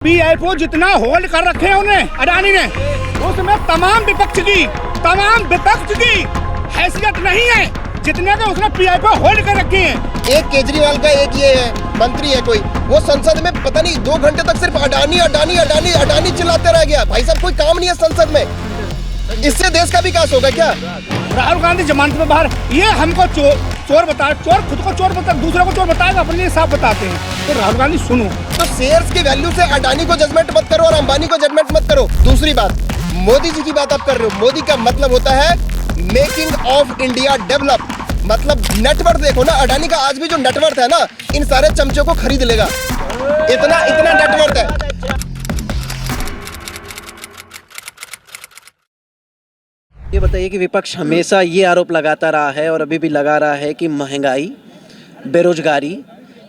PIO जितना hold कर रखे हैं उन्हें अडानी ने, उसमें तमाम विपक्ष की हैसियत नहीं है जितने का उसने पीआईओ होल्ड कर रखे हैं। एक केजरीवाल का एक ये है मंत्री है कोई, वो संसद में पता नहीं 2 घंटे तक सिर्फ अडानी अडानी अडानी अडानी चिल्लाते रह गया। भाई साहब कोई काम नहीं है संसद में, इससे देश का विकास होगा क्या? राहुल गांधी जमानत में बाहर, ये हमको चोर बता, चोर खुद को चोर बता, दूसरे को चोर बताएगा, अपने लिए साफ बताते हैं। तो राहुल गांधी सुनो, तो शेयर्स की वैल्यू से अडानी को जजमेंट मत करो और अंबानी को जजमेंट मत करो। दूसरी बात, मोदी जी की बात आप कर रहे हो, मोदी का मतलब होता है मेकिंग ऑफ इंडिया डेवलप, मतलब नेटवर्थ देखो ना, अडानी का आज भी जो नेटवर्थ है ना, इन सारे चमचों को खरीद लेगा, इतना नेटवर्थ है। ये बताइए कि विपक्ष हमेशा ये आरोप लगाता रहा है और अभी भी लगा रहा है कि महंगाई, बेरोजगारी,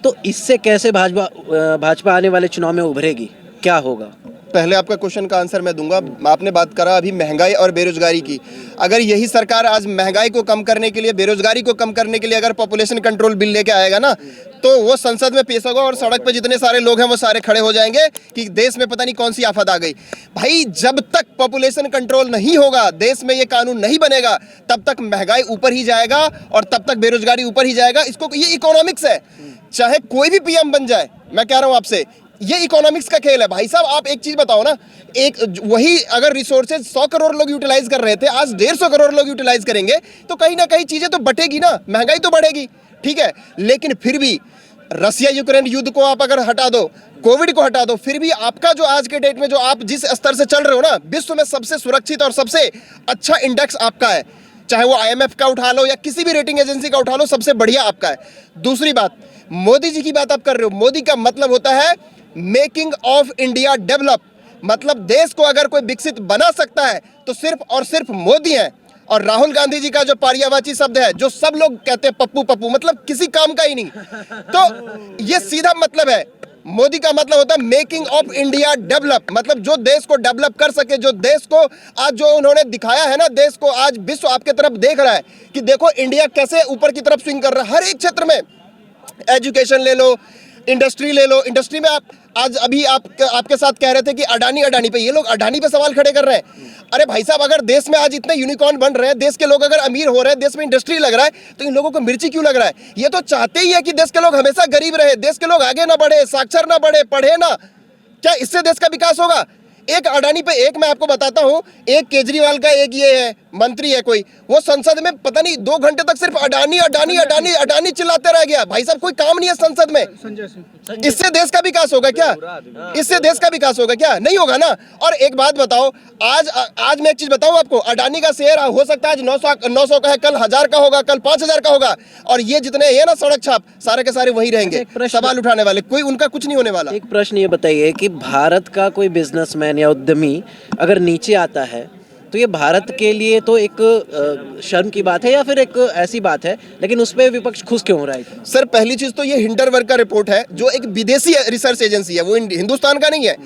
तो इससे कैसे भाजपा आने वाले चुनाव में उभरेगी, क्या होगा? पहले आपका क्वेश्चन का आंसर मैं दूंगा। आपने बात करा अभी महंगाई और बेरोजगारी की, अगर यही सरकार आज महंगाई को कम करने के लिए, बेरोजगारी को कम करने के लिए अगर पॉपुलेशन कंट्रोल बिल लेके आएगा ना, तो वो संसद में पेश होगा और सड़क पे जितने सारे लोग हैं वो सारे खड़े हो जाएंगे कि देश में पता नहीं कौन सी आफत आ गई। भाई जब तक पॉपुलेशन कंट्रोल नहीं होगा, देश में ये कानून नहीं बनेगा, तब तक महंगाई ऊपर ही जाएगा और तब तक बेरोजगारी ऊपर ही जाएगा। इसको, ये इकोनॉमिक्स है, चाहे कोई भी पीएम बन जाए, मैं कह रहा हूं आपसे, ये इकोनॉमिक्स का खेल है। भाई साहब आप एक चीज बताओ ना, एक वही अगर रिसोर्सेज 100 करोड़ लोग यूटिलाइज कर रहे थे, आज 150 करोड़ लोग यूटिलाइज करेंगे, तो कहीं ना कहीं चीजें तो बटेगी ना, महंगाई तो बढ़ेगी, ठीक है। लेकिन फिर भी रसिया यूक्रेन युद्ध को आप अगर हटा दो, कोविड को हटा दो, फिर भी आपका जो आज के डेट में जो आप जिस स्तर से चल रहे हो ना, विश्व में सबसे सुरक्षित और सबसे अच्छा इंडेक्स आपका है, चाहे वो IMF का उठा लो या किसी भी रेटिंग एजेंसी का उठा लो, सबसे बढ़िया आपका है। दूसरी बात, मोदी जी की बात आप कर रहे हो, मोदी का मतलब होता है मेकिंग ऑफ इंडिया डेवलप, मतलब देश को अगर कोई विकसित बना सकता है तो सिर्फ और सिर्फ मोदी है। और राहुल गांधी जी का जो पर्यायवाची शब्द है, जो सब लोग कहते हैं पप्पू पप्पू, मतलब किसी काम का ही नहीं, तो ये सीधा मतलब है। मोदी का मतलब होता है मेकिंग ऑफ इंडिया डेवलप, मतलब जो देश को डेवलप कर सके, जो देश को आज जो उन्होंने दिखाया है ना, देश को आज विश्व आपके तरफ देख रहा है कि देखो इंडिया कैसे ऊपर की तरफ स्विंग कर रहा है हर एक क्षेत्र में। एजुकेशन ले लो, इंडस्ट्री ले लो, इंडस्ट्री में आप आज अभी आपके साथ कह रहे थे कि अडानी पे, ये लोग अडानी पे सवाल खड़े कर रहे हैं। अरे भाई साहब, अगर देश में आज इतने यूनिकॉर्न बन रहे हैं, देश के लोग अगर अमीर हो रहे हैं, देश में इंडस्ट्री लग रहा है, तो इन लोगों को मिर्ची क्यों लग रहा है? ये तो चाहते ही है कि देश के लोग हमेशा गरीब रहे, देश के लोग आगे ना बढ़े, साक्षर ना बढ़े, पढ़े ना। क्या इससे देश का विकास होगा? एक अडानी पे, एक मैं आपको बताता हूं, एक केजरीवाल का एक ये है मंत्री है कोई, वो संसद में पता नहीं 2 घंटे तक सिर्फ अडानी अडानी अडानी अडानी चिल्लाते रह गया। भाई साहब कोई काम नहीं है संसद में, इससे देश का विकास होगा क्या? इससे देश का विकास होगा क्या? नहीं होगा ना। और एक बात बताओ, आज मैं एक चीज बताऊं आपको, अडानी का शेयर हो सकता है आज 900 का है, कल 1000 का होगा, कल 5000 का होगा, और ये जितने हैं ना सड़क छाप, सारे के सारे वही रहेंगे सवाल उठाने वाले, कोई उनका कुछ नहीं होने वाला। एक प्रश्न ये बताइए कि भारत का कोई बिजनेसमैन या उद्यमी अगर नीचे आता है, तो ये भारत के लिए तो एक शर्म की बात है या फिर एक ऐसी बात है, लेकिन उस पर विपक्ष खुश क्यों हो रहा है? सर पहली चीज तो ये हिंडरबर्ग का रिपोर्ट है, जो एक विदेशी रिसर्च एजेंसी है, वो हिंदुस्तान का नहीं है।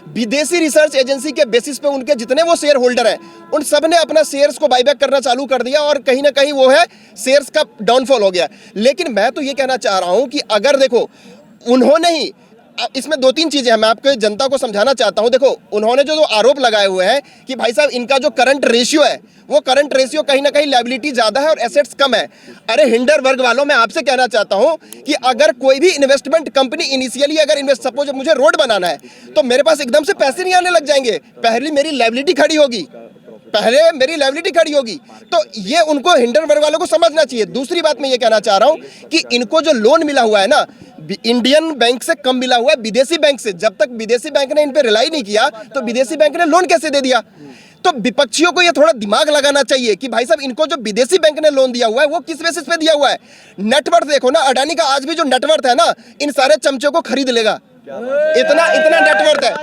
विदेशी रिसर्च एजेंसी के बेसिस पे उनके जितने वो शेयर होल्डर हैं, उन सब ने अपना शेयर्स को बायबैक करना चालू कर दिया और कहीं ना कहीं वो है शेयर्स का डाउनफॉल हो गया। लेकिन मैं तो ये कहना चाह रहा हूं कि अगर देखो उन्होंने ही, इसमें 2-3 चीजें हैं, मैं आपको जनता को समझाना चाहता हूं। देखो उन्होंने जो आरोप लगाए हुए हैं कि भाई साहब इनका जो करंट रेशियो है, वो करंट रेशियो कहीं ना कहीं लायबिलिटी ज्यादा है और एसेट्स कम है। अरे हिंडरबर्ग वालों, मैं आपसे कहना चाहता हूं कि अगर कोई भी इन्वेस्टमेंट कंपनी इनिशियली अगर सपोज मुझे रोड बनाना है, तो मेरे पास एकदम से पैसे नहीं आने लग जाएंगे, पहले मेरी लायबिलिटी खड़ी होगी, तो ये उनको हिंडरबर्ग वालों को समझना चाहिए। दूसरी बात मैं ये कहना चाह रहा हूं कि इनको जो लोन मिला हुआ है ना, इंडियन बैंक से कम मिला हुआ है विदेशी बैंक से। जब तक विदेशी बैंक ने इन पे रिलाई नहीं किया, तो विदेशी बैंक ने लोन कैसे दे दिया? तो विपक्षियों को ये थोड़ा दिमाग लगाना चाहिए कि भाई साहब इनको जो विदेशी बैंक ने लोन दिया हुआ है, वो किस बेसिस पे दिया हुआ है। नेटवर्थ देखो ना, अडानी का आज भी जो नेटवर्थ है ना, इन सारे चमचों को खरीद लेगा, इतना नेटवर्थ है।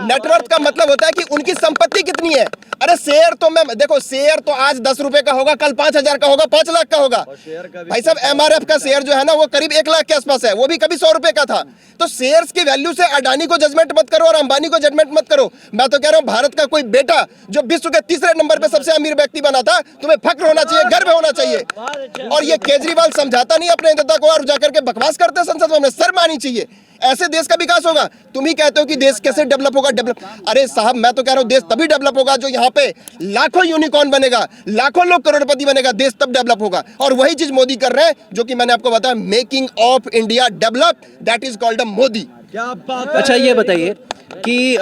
नेटवर्थ का मतलब होता है कि उनकी संपत्ति कितनी है। अरे शेयर तो मैं देखो, शेयर तो आज 10 रुपए का होगा, कल 5000 का होगा, 5 लाख का होगा। भाई साहब MRF का शेयर जो है ना, वो करीब 1 लाख के आसपास है, वो भी कभी 100 रुपए का था। तो शेयर्स की वैल्यू से अडानी को जजमेंट मत करो और अंबानी को जजमेंट मत करो। मैं तो कह रहा हूँ, भारत का कोई बेटा जो विश्व के 3रे नंबर पे सबसे अमीर व्यक्ति बना था, तुम्हें फक्र होना चाहिए, गर्व होना चाहिए। और ये केजरीवाल समझाता नहीं अपने नेता को और जाकर के बकवास करते संसद में, शर्म आनी चाहिए। ऐसे देश का विकास होगा? तुम ही कहते हो कि देश कैसे डेवलप होगा, डेवलप। अरे साहब, मैं तो कह रहा हूँ देश तभी डेवलप होगा जो यहाँ पे लाखों यूनिकॉर्न बनेगा, लाखों लोग करोड़पति बनेगा, देश तब डेवलप होगा। और वही चीज मोदी कर रहे हैं, जो कि मैंने आपको बताया, making of India develop, that is called a Modi. अच्छा ये बताइए कि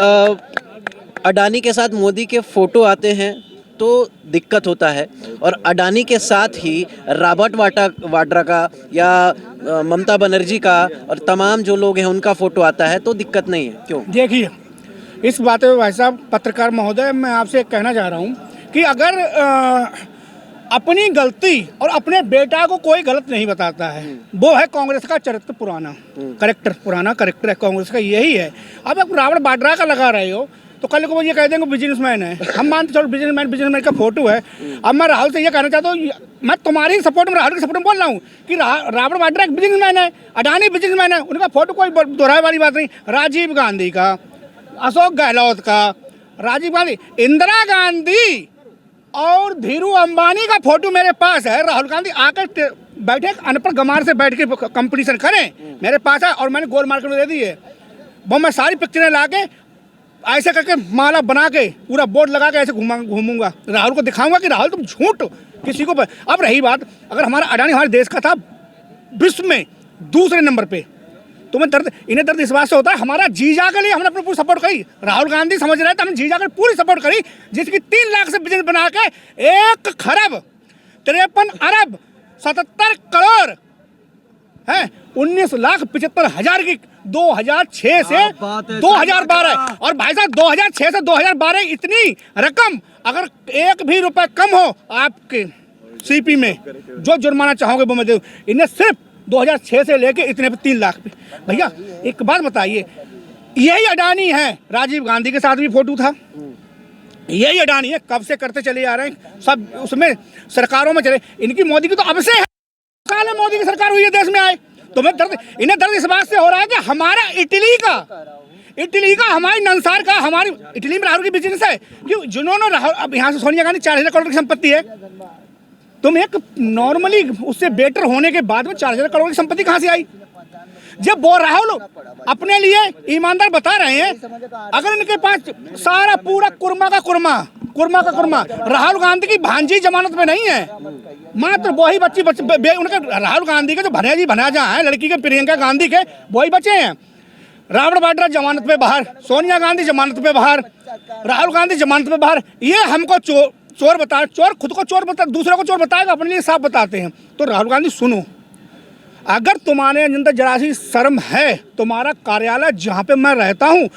अडानी के साथ मोदी के फोटो आते हैं तो दिक्कत होता है, और अडानी के साथ ही रॉबर्ट वाड्रा का या ममता बनर्जी का और तमाम जो लोग हैं उनका फोटो आता है तो दिक्कत नहीं है, क्यों? देखिए, इस बात पे भाई साहब पत्रकार महोदय, मैं आपसे एक कहना चाह रहा हूँ कि अगर अपनी गलती और अपने बेटा को कोई गलत नहीं बताता है, वो है कांग्रेस का चरित्र पुराना, पुराना करेक्टर है कांग्रेस का, यही है। अब आप रॉबर्ट वाड्रा का लगा रहे हो तो कल को वो ये कह देंगे बिजनेसमैन है, हम मानते चलो बिजनेसमैन का फोटो है। अब मैं राहुल से ये कहना चाहता हूँ, मैं तुम्हारी सपोर्ट में, राहुल के सपोर्ट में बोल रहा हूँ कि रॉबर्ट वाड्रा एक बिजनेसमैन है, अडानी बिजनेसमैन है, उनका फोटो कोई दोहराए वाली बात नहीं। राजीव गांधी का, अशोक गहलोत का, राजीव गांधी, इंदिरा गांधी और धीरू अंबानी का फोटो मेरे पास है। राहुल गांधी आकर बैठे अनपढ़ गमार से बैठ के कंपटीशन करें, मेरे पास है, और मैंने गोल मार्केट में दे दी है। वो मैं सारी पिक्चरें ला के ऐसे करके माला बना के पूरा बोर्ड लगा के ऐसे घूमूंगा, राहुल को दिखाऊंगा कि राहुल तुम झूठ किसी को। अब रही बात, अगर हमारा अडानी हमारे देश का था विश्व में दूसरे नंबर पे, तो मैं दर्द, इन्हें दर्द इस बात से होता है, हमारा जीजा के लिए हमने अपनी पूरी सपोर्ट करी। राहुल गांधी समझ रहे थे, हमने जीजा के पूरी सपोर्ट करी, जिसकी 3 लाख से बिजनेस बना के 1 खरब 53 अरब 77 करोड़ है 19,75,000 की 2006 से 2012। और भाई साहब 2006 से 2012 इतनी रकम, अगर 1 भी रुपए कम हो आपके सीपी में, जो जुर्माना चाहोगे वो मैं दूं। इन्हें सिर्फ 2006 से लेके इतने पे 3 लाख पे। भैया एक बात बताइए, यही अडानी है, राजीव गांधी के साथ भी फोटो था, यही अडानी है, कब से करते चले आ रहे हैं सब, उसमें सरकारों में चले। इनकी मोदी की तो अब से है, साल में मोदी की सरकार हुई है देश में आए, तो मैं दर्द, इन्हें दर्द इस बात से हो रहा है कि हमारा इटली का हमारी नंसार का, हमारी इटली में राहुल की बिजनेस है, क्यों जिन्होंने राहुल, अब यहाँ से सोनिया गांधी 4000 करोड़ की संपत्ति है, तुम एक नॉर्मली उससे बेटर होने के बाद में 4000 करोड़ की संपत्ति कहाँ से आई? जब वो राहुल अपने लिए ईमानदार बता रहे हैं, अगर इनके पास सारा पूरा कुरमा का कुरमा राहुल गांधी की भांजी जमानत में नहीं है, मात्र वही बच्चे उनके, राहुल गांधी के जो भनाजा है लड़की के, प्रियंका गांधी के, वही बचे हैं। रॉबर्ट वाड्रा जमानत पे बाहर, सोनिया गांधी जमानत पे बाहर, राहुल गांधी जमानत पे बाहर। ये हमको चोर बताए, चोर खुद को चोर बता, दूसरे को चोर बताएगा, अपने लिए साफ बताते हैं। तो राहुल गांधी सुनो, अगर तुम्हारे अंदर जरा सी शर्म है, तुम्हारा कार्यालय जहाँ पे मैं रहता हूँ,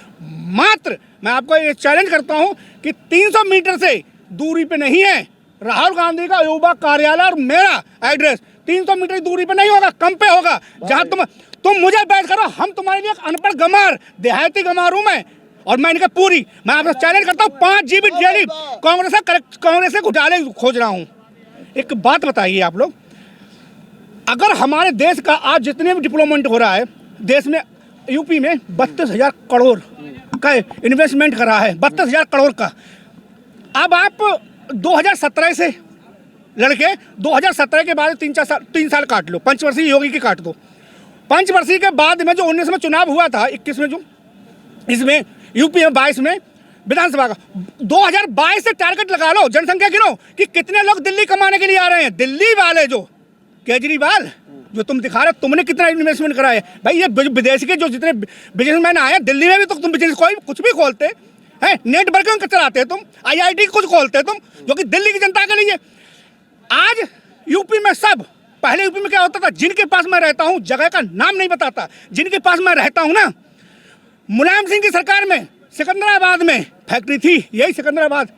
मात्र मैं आपको ये चैलेंज करता हूँ कि 300 मीटर से दूरी पे नहीं है राहुल गांधी का युवा कार्यालय, और मेरा एड्रेस 300 मीटर की दूरी पे नहीं होगा, कम पे होगा। जहाँ तुम मुझे बैठ करो, हम तुम्हारे लिए अनपढ़ गमार, देहाती गमार हूँ मैं, और मैं इनका मैं आपसे चैलेंज करता हूँ, 5 GB डेली कांग्रेस से घोटाले खोज रहा हूँ। एक बात बताइए आप लोग, अगर हमारे देश का आज जितने भी डिप्लोमेंट हो रहा है देश में, यूपी में 32,000 करोड़ का इन्वेस्टमेंट करा है, 32,000 करोड़ का। अब आप 2017 से लड़के 2017 के बाद 3 साल काट लो, पंचवर्षीय योगी की काट दो, पंचवर्षीय के बाद में जो 19 में चुनाव हुआ था, 21 में जो इसमें यूपी में 22 में विधानसभा का, 2022 से टारगेट लगा लो, जनसंख्या गिनो कि कितने लोग दिल्ली कमाने के लिए आ रहे हैं। दिल्ली वाले जो केजरीवाल जो तुम दिखा रहे हो, तुमने कितना इन्वेस्टमेंट करा है भाई? ये विदेश के जो जितने बिजनेसमैन आए हैं दिल्ली में भी, तो तुम बिजनेस कोई कुछ भी खोलते हैं, नेटवर्किंग चलाते हैं तुम, IIT कुछ खोलते हैं तुम, जो कि दिल्ली की जनता के लिए। आज यूपी में सब, पहले यूपी में क्या होता था, जिनके पास मैं रहता हूँ, जगह का नाम नहीं बताता, जिनके पास मैं रहता हूँ ना, मुलायम सिंह की सरकार में सिकंदराबाद में फैक्ट्री थी, यही सिकंदराबाद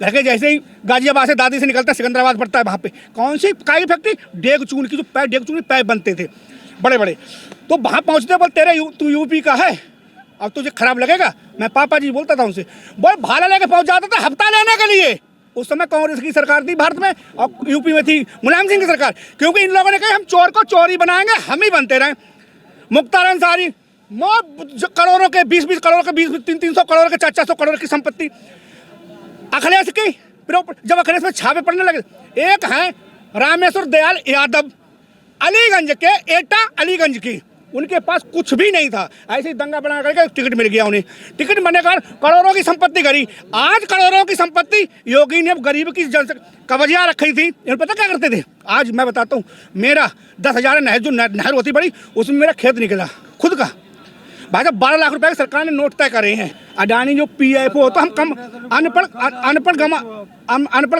घर के जैसे ही गाजियाबाद से दादी से निकलता सिकंदराबाद पड़ता है, वहाँ पे कौन सी काय फैक्ट्री, डेग चून की, जो डेग चून पैप बनते थे बड़े बड़े, तो वहाँ पहुँचते बोल तेरे तू यूपी का है, अब तुझे खराब लगेगा। मैं पापा जी बोलता था उनसे, बोल भाड़ा लेके पहुँच जाता था हफ्ता लेने के लिए। उस समय कांग्रेस की सरकार थी भारत में, और यूपी में थी मुलायम सिंह की सरकार, क्योंकि इन लोगों ने कहा हम चोर को चोर ही बनाएंगे, हम ही बनते रहे। मुख्तार अंसारी करोड़ों के 20-20 करोड़ के 300 करोड़ के 400 करोड़ की संपत्ति। अखिलेश की जब अखिलेश में छापे पड़ने लगे, एक है रामेश्वर दयाल यादव, अलीगंज के एटा, अलीगंज की उनके पास कुछ भी नहीं था, ऐसे ही दंगा बना करके टिकट मिल गया उन्हें। टिकट बनने का करोड़ों की संपत्ति करी। आज करोड़ों की संपत्ति योगी ने गरीब की कब्जा रखी थी। इन्हें पता क्या करते थे? आज मैं बताता हूँ, मेरा 10,000 नहर होती बड़ी, उसमें मेरा खेत निकला खुद का। भाई साहब 12 लाख रुपए सरकार ने नोट तय करे हैं। अडानी जो PIFO होता, हम कम अनपढ़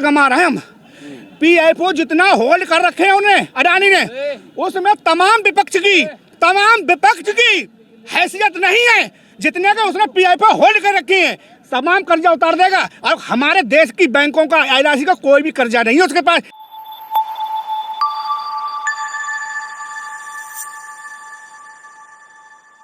गमा रहे हैं हम। PIFO जितना होल्ड कर रखे हैं उन्हें अडानी ने, उसमें तमाम विपक्ष की हैसियत नहीं है जितने का उसने PIFO होल्ड कर रखे हैं। तमाम कर्जा उतार देगा और हमारे देश की बैंकों का LIC का कोई भी कर्जा नहीं है उसके पास।